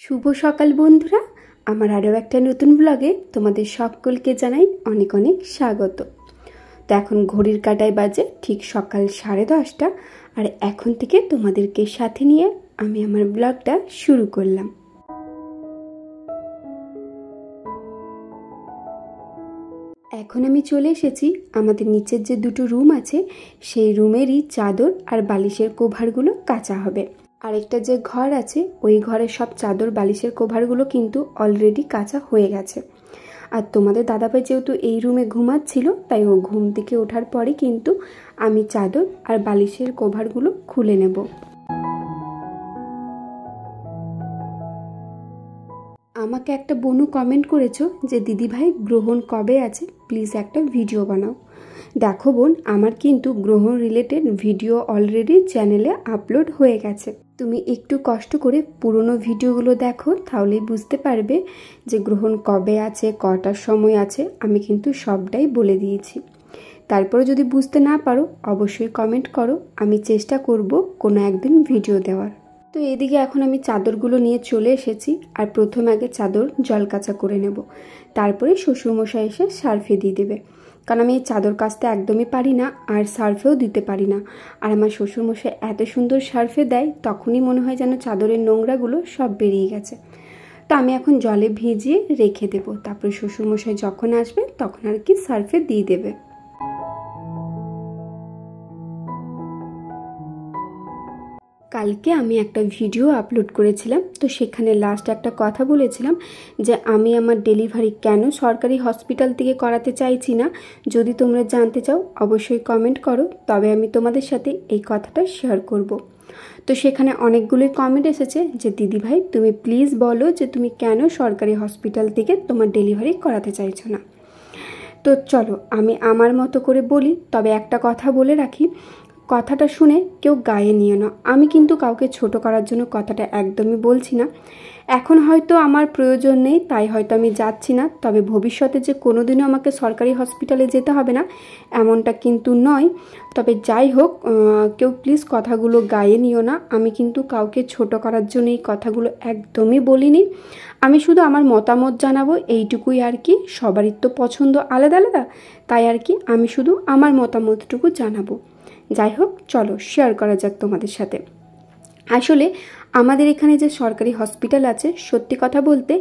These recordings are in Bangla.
শুভ সকাল বন্ধুরা, আমার আরও একটা নতুন ব্লগে তোমাদের সকলকে জানাই অনেক অনেক স্বাগত। তো এখন ঘড়ির কাঁটায় বাজে ঠিক সকাল 10:30, আর এখন থেকে তোমাদেরকে সাথে নিয়ে আমি আমার ব্লগটা শুরু করলাম। এখন আমি চলে এসেছি আমাদের নিচের যে দুটো রুম আছে সেই রুমেরই চাদর আর বালিশের কভারগুলো কাচা হবে। আরেকটা যে ঘর আছে ওই ঘরের সব চাদর বালিশের কভারগুলো কিন্তু অলরেডি কাচা হয়ে গেছে। আর তোমাদের দাদাভাই যেহেতু এই রুমে ঘুমাচ্ছিল, তাই ও ঘুম থেকে ওঠার পরে কিন্তু আমি চাদর আর বালিশের কভারগুলো খুলে নেব। আমাকে একটা বোনু কমেন্ট করেছো যে দিদিভাই গ্রহণ কবে আছে, প্লিজ একটা ভিডিও বানাও। দেখো বোন, আমার কিন্তু গ্রহণ রিলেটেড ভিডিও অলরেডি চ্যানেলে আপলোড হয়ে গেছে। তুমি একটু কষ্ট করে পুরনো ভিডিওগুলো দেখো, তাহলেই বুঝতে পারবে যে গ্রহণ কবে আছে, কটার সময় আছে, আমি কিন্তু সবটাই বলে দিয়েছি। তারপরে যদি বুঝতে না পারো অবশ্যই কমেন্ট করো, আমি চেষ্টা করব কোনো একদিন ভিডিও দেওয়ার। তো এদিকে এখন আমি চাদরগুলো নিয়ে চলে এসেছি, আর প্রথম আগে চাদর জল কাচা করে নেব, তারপরে শ্বশুরমশাই এসে সার্ফে দিয়ে দেবে। কারণ আমি এই চাদর কাচতে একদমই পারি না, আর সার্ফেও দিতে পারি না। আর আমার শ্বশুরমশাই এত সুন্দর সার্ফে দেয়, তখনই মনে হয় যেন চাদরের নোংরাগুলো সব বেরিয়ে গেছে। তো আমি এখন জলে ভিজিয়ে রেখে দেবো, তারপরে শ্বশুরমশাই যখন আসবে তখন আর কি সার্ফে দিয়ে দেবে। কালকে আমি একটা ভিডিও আপলোড করেছিলাম, তো সেখানে লাস্ট একটা কথা বলেছিলাম যে আমি আমার ডেলিভারি কেন সরকারি হসপিটাল থেকে করাতে চাইছি না। যদি তোমরা জানতে চাও অবশ্যই কমেন্ট করো, তবে আমি তোমাদের সাথে এই কথাটা শেয়ার করব। তো সেখানে অনেকগুলোই কমেন্ট এসেছে যে দিদিভাই তুমি প্লিজ বলো যে তুমি কেন সরকারি হসপিটাল থেকে তোমার ডেলিভারি করাতে চাইছো না। তো চলো আমি আমার মতো করে বলি, তবে একটা কথা বলে রাখি, কথাটা শুনে কেউ গায়ে নিও না। আমি কিন্তু কাউকে ছোট করার জন্য কথাটা একদমই বলছি না। এখন হয়তো আমার প্রয়োজন নেই, তাই হয়তো আমি যাচ্ছি না, তবে ভবিষ্যতে যে কোনোদিনও আমাকে সরকারি হসপিটালে যেতে হবে না এমনটা কিন্তু নয়। তবে যাই হোক, কেউ প্লিজ কথাগুলো গায়ে নিও না। আমি কিন্তু কাউকে ছোট করার জন্য এই কথাগুলো একদমই বলিনি। আমি শুধু আমার মতামত জানাবো, এইটুকুই আর কি। সবারই তো পছন্দ আলাদা আলাদা, তাই আর কি আমি শুধু আমার মতামতটুকু জানাবো। যাই হোক, চলো শেয়ার করা যাক তোমাদের সাথে। আসলে আমাদের এখানে যে সরকারি হসপিটাল আছে, সত্যি কথা বলতে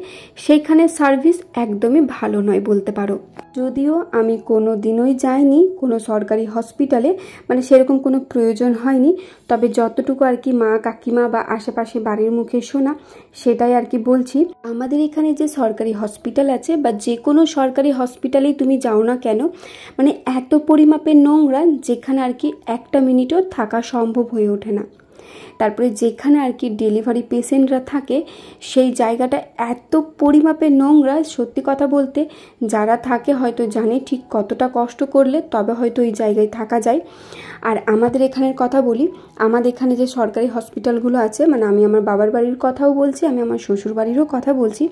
সেইখানে সার্ভিস একদমই ভালো নয় বলতে পারো। যদিও আমি কোনো দিনই যাইনি কোনো সরকারি হসপিটালে, মানে সেরকম কোনো প্রয়োজন হয়নি, তবে যতটুকু আর কি মা কাকিমা বা আশেপাশে বাড়ির মুখে শোনা সেটাই আর কি বলছি। আমাদের এখানে যে সরকারি হসপিটাল আছে বা যে কোনো সরকারি হসপিটালেই তুমি যাও না কেন, মানে এত পরিমাপের নোংরা যেখানে আর কি একটা মিনিটও থাকা সম্ভব হয়ে ওঠে না। তারপরে যেখানে আর কি ডেলিভারি পেশেন্টরা থাকে সেই জায়গাটা এত পরিমাপের নোংরা, সত্যি কথা বলতে যারা থাকে হয়তো জানে ঠিক কতটা কষ্ট করলে তবে হয়তো ওই জায়গায় থাকা যায়। আর আমাদের এখানের কথা বলি, আমাদের এখানে যে সরকারি হসপিটালগুলো আছে, মানে আমি আমার বাবার বাড়ির কথাও বলছি, আমি আমার শ্বশুর বাড়িরও কথা বলছি,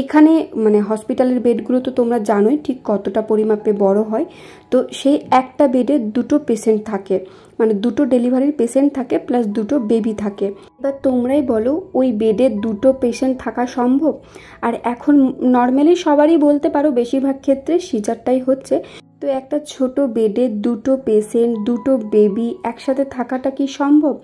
এখানে মানে হসপিটালের বেডগুলো তো তোমরা জানোই ঠিক কতটা পরিমাপে বড় হয়। তো সেই একটা বেডে দুটো পেশেন্ট থাকে, মানে দুটো ডেলিভারির পেশেন্ট থাকে প্লাস দুটো বেবি থাকে। এবার তোমরাই বলো ওই বেডে দুটো পেশেন্ট থাকা সম্ভব? আর এখন নর্মালি সবারই বলতে পারো বেশিরভাগ ক্ষেত্রে সিজারটাই হচ্ছে, তো একটা ছোট বেডে দুটো পেশেন্ট দুটো বেবি একসাথে থাকাটা কি সম্ভব?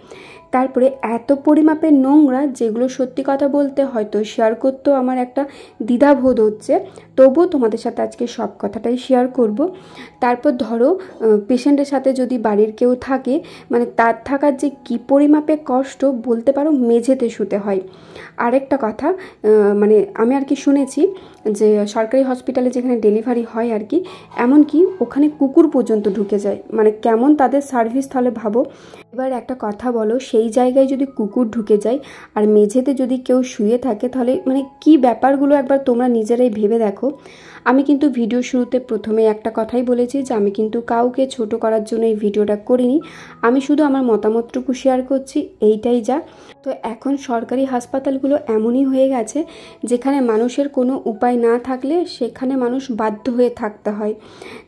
তারপরে এত পরিমাপের নোংরা, যেগুলো সত্যি কথা বলতে হয়তো শেয়ার করতেও আমার একটা দ্বিধাবোধ হচ্ছে, তবুও তোমাদের সাথে আজকে সব কথাটাই শেয়ার করব। তারপর ধরো পেশেন্টের সাথে যদি বাড়ির কেউ থাকে, মানে তার থাকার যে কী পরিমাপে কষ্ট বলতে পারো, মেঝেতে শুতে হয়। আরেকটা কথা, মানে আমি আর কি শুনেছি যে সরকারি হসপিটালে যেখানে ডেলিভারি হয় আর কি, এমনকি ওখানে কুকুর পর্যন্ত ঢুকে যায়, মানে কেমন তাদের সার্ভিস তাহলে ভাবো। এবার একটা কথা বলো, সেই জায়গায় যদি কুকুর ঢুকে যায় আর মেঝেতে যদি কেউ শুয়ে থাকে, তাহলে মানে কি ব্যাপারগুলো একবার তোমরা নিজেরাই ভেবে দেখো। আমি কিন্তু ভিডিও শুরুতে প্রথমে একটা কথাই বলেছি যে আমি কিন্তু কাউকে ছোট করার জন্য এই ভিডিওটা করিনি, আমি শুধু আমার মতামতটুকু শেয়ার করছি, এইটাই যা। তো এখন সরকারি হাসপাতালগুলো এমনই হয়ে গেছে যেখানে মানুষের কোনো উপায় উপায় না থাকলে সেখানে মানুষ বাধ্য হয়ে থাকতে হয়।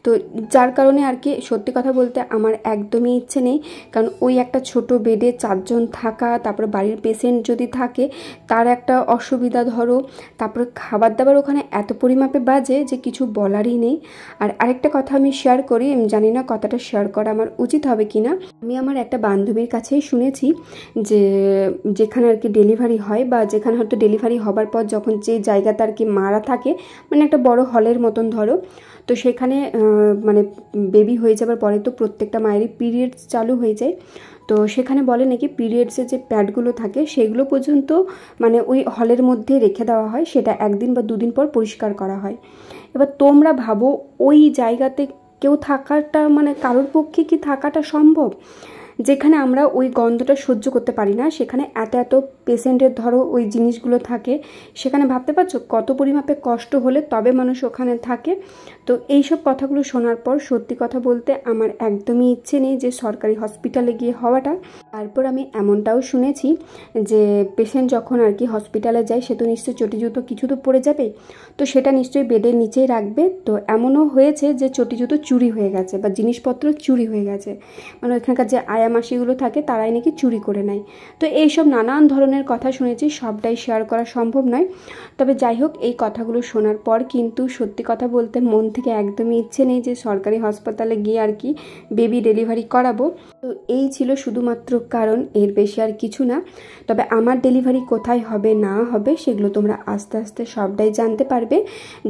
তো যার কারণে আর কি সত্যি কথা বলতে আমার একদমই ইচ্ছে নেই, কারণ ওই একটা ছোট বেডে 4 জন থাকা, তারপরে বাড়ির পেশেন্ট যদি থাকে তার একটা অসুবিধা ধরো, তারপরে খাবার দাবার ওখানে এত পরিমাপে বাজে যে কিছু বলারই নেই। আর আরেকটা কথা আমি শেয়ার করি, আমি জানি না কথাটা শেয়ার করা আমার উচিত হবে কি না। আমি আমার একটা বান্ধবীর কাছেই শুনেছি যে যেখানে আর কি ডেলিভারি হয়, বা যেখানে হয়তো ডেলিভারি হবার পর যখন যে জায়গাতে আর কি মারা থাকে, মানে একটা বড় হলের মতন ধরো, তো সেখানে মানে বেবি হয়ে যাবার পরে তো প্রত্যেকটা মায়েরই পিরিয়ডস চালু হয়ে যায়। তো সেখানে বলে নাকি পিরিয়ডসের যে প্যাডগুলো থাকে সেগুলো পর্যন্ত মানে ওই হলের মধ্যে রেখে দেওয়া হয়, সেটা 1 দিন বা 2 দিন পর পরিষ্কার করা হয়। এবার তোমরা ভাবো ওই জায়গাতে কেউ থাকাটা মানে কারোর পক্ষে কি থাকাটা সম্ভব? যেখানে আমরা ওই গন্ধটা সহ্য করতে পারি না, সেখানে এত এত পেশেন্টের ধরো ওই জিনিসগুলো থাকে, সেখানে ভাবতে পারছো কত পরিমাপে কষ্ট হলে তবে মানুষ ওখানে থাকে। তো এইসব কথাগুলো শোনার পর সত্যি কথা বলতে আমার একদমই ইচ্ছে নেই যে সরকারি হসপিটালে গিয়ে হওয়াটা। তারপর আমি এমনটাও শুনেছি যে পেশেন্ট যখন আর কি হসপিটালে যায় সে তো নিশ্চয়ই চটি জুতো কিছু তো পড়ে যাবে, তো সেটা নিশ্চয়ই বেডের নিচেই রাখবে। তো এমনও হয়েছে যে চটি জুতো চুরি হয়ে গেছে বা জিনিসপত্র চুরি হয়ে গেছে, মানে ওইখানকার যে আয়ামাসিগুলো থাকে তারাই নাকি চুরি করে নেয়। তো এইসব নানান ধরনের কথা শুনেছি, সবটাই শেয়ার করা সম্ভব নয়। তবে যাই হোক, এই কথাগুলো শোনার পর কিন্তু সত্যি কথা বলতে মন থেকে একদমই ইচ্ছে নেই যে সরকারি হাসপাতালে গিয়ে আর কি বেবি ডেলিভারি করাবো। তো এই ছিল শুধুমাত্র কারণ, এর বেশি আর কিছু না। তবে আমার ডেলিভারি কোথায় হবে না হবে সেগুলো তোমরা আস্তে আস্তে সবটাই জানতে পারবে।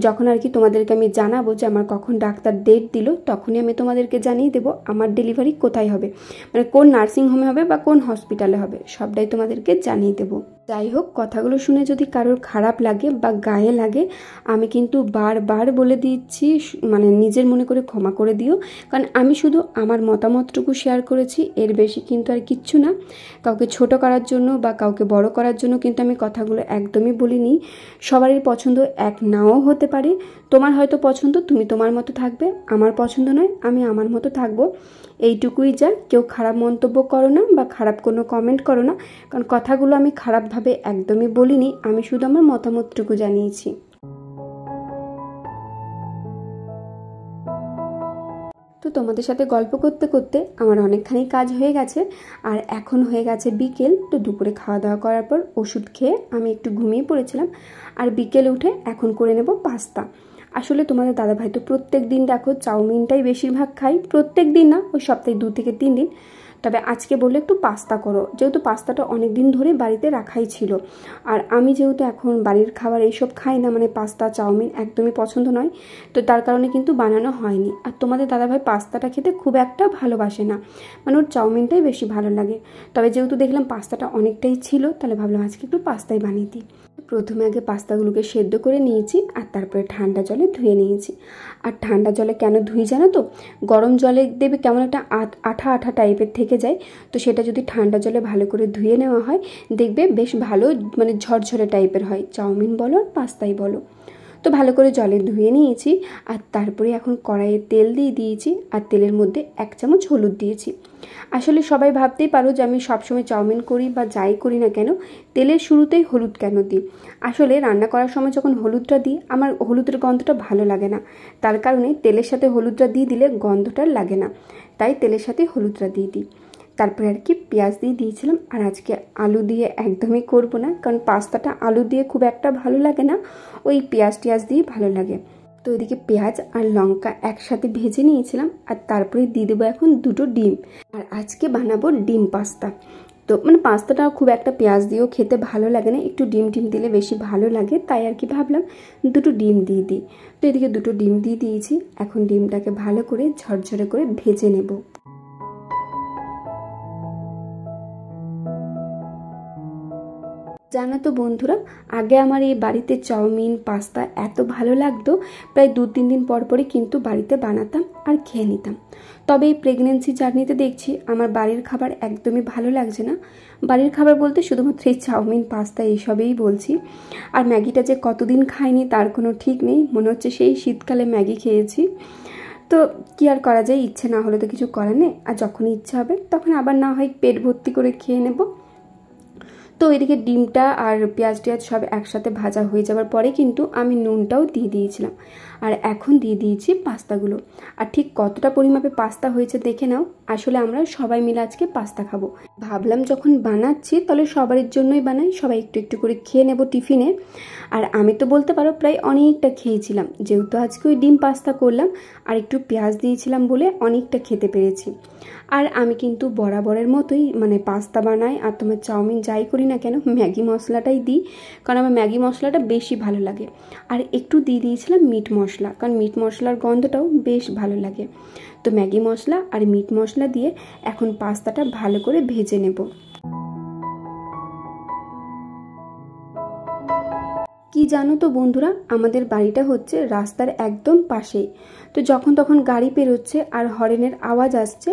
যখন আর কি তোমাদেরকে আমি জানাবো যে আমার কখন ডাক্তার ডেট দিল, তখনই আমি তোমাদেরকে জানিয়ে দেবো আমার ডেলিভারি কোথায় হবে, মানে কোন নার্সিং হোমে হবে বা কোন হসপিটালে হবে, সবটাই তোমাদেরকে জানিয়ে দেবো। যাই হোক, কথাগুলো শুনে যদি কারোর খারাপ লাগে বা গায়ে লাগে, আমি কিন্তু বারবার বলে দিচ্ছি মানে নিজের মনে করে ক্ষমা করে দিও, কারণ আমি শুধু আমার মতামতটুকু শেয়ার করেছি, এর বেশি কিন্তু আর কিচ্ছু না। কাউকে ছোট করার জন্য বা কাউকে বড় করার জন্য কিন্তু আমি কথাগুলো একদমই বলিনি। সবারই পছন্দ এক নাও হতে পারে, তোমার হয়তো পছন্দ তুমি তোমার মতো থাকবে, আমার পছন্দ নয় আমি আমার মতো থাকবো, এইটুকুই যা। কেউ খারাপ মন্তব্য করো না বা খারাপ কোনো কমেন্ট করো না, কারণ কথাগুলো আমি খারাপভাবে একদমই বলিনি, আমি শুধু আমার মতামতটুকু জানিয়েছি। তো তোমাদের সাথে গল্প করতে করতে আমার অনেকখানি কাজ হয়ে গেছে, আর এখন হয়ে গেছে বিকেল। তো দুপুরে খাওয়া দাওয়া করার পর ওষুধ খেয়ে আমি একটু ঘুমিয়ে পড়েছিলাম, আর বিকেলে উঠে এখন করে নেব পাস্তা। আসলে তোমাদের দাদাভাই তো প্রত্যেক দিন দেখো চাউমিনটাই বেশিরভাগ খাই, প্রত্যেক দিন না, ওই সপ্তাহে 2 থেকে 3 দিন। তবে আজকে বললে একটু পাস্তা করো, যেহেতু পাস্তাটা অনেক দিন ধরে বাড়িতে রাখাই ছিল, আর আমি যেহেতু এখন বাড়ির খাবার এইসব খাই না, মানে পাস্তা চাউমিন একদমই পছন্দ নয়, তো তার কারণে কিন্তু বানানো হয়নি। আর তোমাদের দাদাভাই পাস্তাটা খেতে খুব একটা ভালোবাসে না, মানে ওর চাউমিনটাই বেশি ভালো লাগে। তবে যেহেতু দেখলাম পাস্তাটা অনেকটাই ছিল, তাহলে ভাবলাম আজকে একটু পাস্তাই বানিয়ে দিই। প্রথমে আগে পাস্তাগুলোকে সেদ্ধ করে নিয়েছি, আর তারপরে ঠান্ডা জলে ধুয়ে নিয়েছি। আর ঠান্ডা জলে কেন ধুই জানো তো? গরম জলে দেবে কেমন একটা আঠা আঠা টাইপের থেকে যায়, তো সেটা যদি ঠান্ডা জলে ভালো করে ধুয়ে নেওয়া হয় দেখবে বেশ ভালো মানে ঝরঝরে টাইপের হয়, চাউমিন বলো আর পাস্তাই বলো। তো ভালো করে জলে ধুয়ে নিয়েছি, আর তারপরে এখন কড়াইয়ে তেল দিয়ে দিয়েছি, আর তেলের মধ্যে 1 চামচ হলুদ দিয়েছি। আসলে সবাই ভাবতেই পারো যে আমি সবসময় চাউমিন করি বা যাই করি না কেন তেলের শুরুতেই হলুদ কেন দিই। আসলে রান্না করার সময় যখন হলুদটা দিই আমার হলুদের গন্ধটা ভালো লাগে না, তার কারণে তেলের সাথে হলুদটা দিয়ে দিলে গন্ধটা লাগে না, তাই তেলের সাথে হলুদটা দিয়ে দিই। তারপরে আর কি পেঁয়াজ দিয়ে দিয়েছিলাম, আর আজকে আলু দিয়ে একদমই করব না, কারণ পাস্তাটা আলু দিয়ে খুব একটা ভালো লাগে না, ওই পেঁয়াজ দিয়ে ভালো লাগে। তো এদিকে পেঁয়াজ আর লঙ্কা একসাথে ভেজে নিয়েছিলাম, আর তারপরে দিয়ে দেবো এখন 2টো ডিম। আর আজকে বানাবো ডিম পাস্তা। তো মানে পাস্তাটা খুব একটা পেঁয়াজ দিয়েও খেতে ভালো লাগে না, একটু ডিম দিলে বেশি ভালো লাগে, তাই আর কি ভাবলাম 2টো ডিম দিয়ে দিই। তো এদিকে 2টো ডিম দিয়ে দিয়েছি, এখন ডিমটাকে ভালো করে ঝরঝরে করে ভেজে নেব। জানো তো বন্ধুরা, আগে আমার এই বাড়িতে চাউমিন পাস্তা এত ভালো লাগতো, প্রায় 2-3 দিন পর পরই কিন্তু বাড়িতে বানাতাম আর খেয়ে নিতাম। তবে এই প্রেগনেন্সি জার্নিতে দেখছি আমার বাড়ির খাবার একদমই ভালো লাগছে না। বাড়ির খাবার বলতে শুধুমাত্র এই চাউমিন পাস্তা এইসবেই বলছি। আর ম্যাগিটা যে কতদিন খাইনি তার কোনো ঠিক নেই, মনে হচ্ছে সেই শীতকালে ম্যাগি খেয়েছি। তো কি আর করা যায়, ইচ্ছে না হলে তো কিছু করার নেই, আর যখনই ইচ্ছে হবে তখন আবার না হয় পেট ভর্তি করে খেয়ে নেব। তো এদিকে ডিমটা আর পেঁয়াজ টিয়াজ সব একসাথে ভাজা হয়ে যাওয়ার পরে কিন্তু আমি নুনটাও দিয়ে দিয়েছিলাম। আর এখন দিয়ে দিয়েছি পাস্তাগুলো। আর ঠিক কতটা পরিমাপে পাস্তা হয়েছে দেখে নাও। আসলে আমরা সবাই মিলে আজকে পাস্তা খাবো। ভাবলাম যখন বানাচ্ছি তাহলে সবারই জন্যই বানাই, সবাই একটু একটু করে খেয়ে নেব টিফিনে। আর আমি তো বলতে পারো প্রায় অনেকটা খেয়েছিলাম, যেহেতু আজকে ওই ডিম পাস্তা করলাম আর একটু পেঁয়াজ দিয়েছিলাম বলে অনেকটা খেতে পেরেছি। আর আমি কিন্তু বরাবরের মতোই মানে পাস্তা বানাই আর তোমার চাউমিন যাই করি না কেন ম্যাগি মশলাটাই দিই, কারণ আমার ম্যাগি মশলাটা বেশি ভালো লাগে। আর একটু দিয়ে দিয়েছিলাম মিট মশলা, কারণ মিট মশলার গন্ধটাও বেশ ভালো লাগে। তো ম্যাগি মশলা আর মিট মশলা দিয়ে এখন পাস্তাটা ভালো করে ভেজে নেব। কি জানো তো বন্ধুরা, আমাদের বাড়িটা হচ্ছে রাস্তার একদম পাশেই। তো যখন তখন গাড়ি পেরোচ্ছে আর হর্নের আওয়াজ আসছে,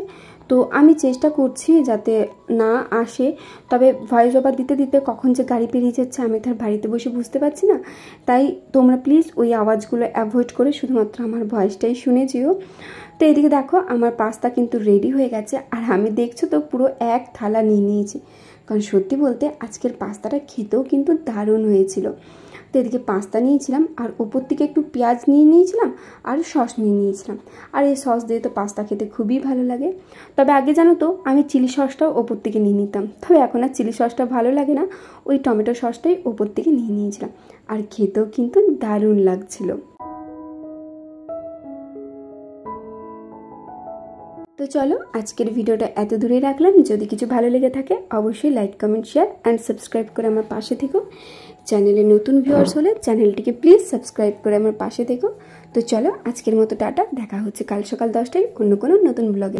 তো আমি চেষ্টা করছি যাতে না আসে, তবে ভয়েস ওভার দিতে দিতে কখন যে গাড়ি পেরিয়ে যাচ্ছে আমি তার বাড়িতে বসে বুঝতে পারছি না। তাই তোমরা প্লিজ ওই আওয়াজগুলো অ্যাভয়েড করে শুধুমাত্র আমার ভয়েসটাই শুনে যেও। তো এদিকে দেখো আমার পাস্তা কিন্তু রেডি হয়ে গেছে, আর আমি দেখছো তো পুরো এক থালা নিয়ে নিয়েছি, কারণ সত্যি বলতে আজকের পাস্তাটা খেতেও কিন্তু দারুণ হয়েছিল। তো এদিকে পাস্তা নিয়েছিলাম আর ওপর থেকে একটু পেঁয়াজ নিয়ে নিয়েছিলাম আর সস নিয়ে নিয়েছিলাম। আর এই সস দিয়ে তো পাস্তা খেতে খুবই ভালো লাগে। তবে আগে জানো তো আমি চিলি সসটাও ওপর থেকে নিয়ে নিতাম, তবে এখন আর চিলি সসটা ভালো লাগে না, ওই টমেটো সসটাই ওপর থেকে নিয়ে নিয়েছিলাম। আর খেতেও কিন্তু দারুণ লাগছিল। তো চলো আজকের ভিডিওটা এত দূরে রাখলাম। যদি কিছু ভালো লেগে থাকে অবশ্যই like comment share and subscribe করে আমার পাশে থেকো। চ্যানেলে নতুন ভিউয়ার্স হলে চ্যানেলটিকে প্লিজ সাবস্ক্রাইব করে আমার পাশে থেকো। তো চলো আজকের মতো টাটা, দেখা হচ্ছে কাল সকাল 10টায় অন্য কোনো নতুন ব্লগে।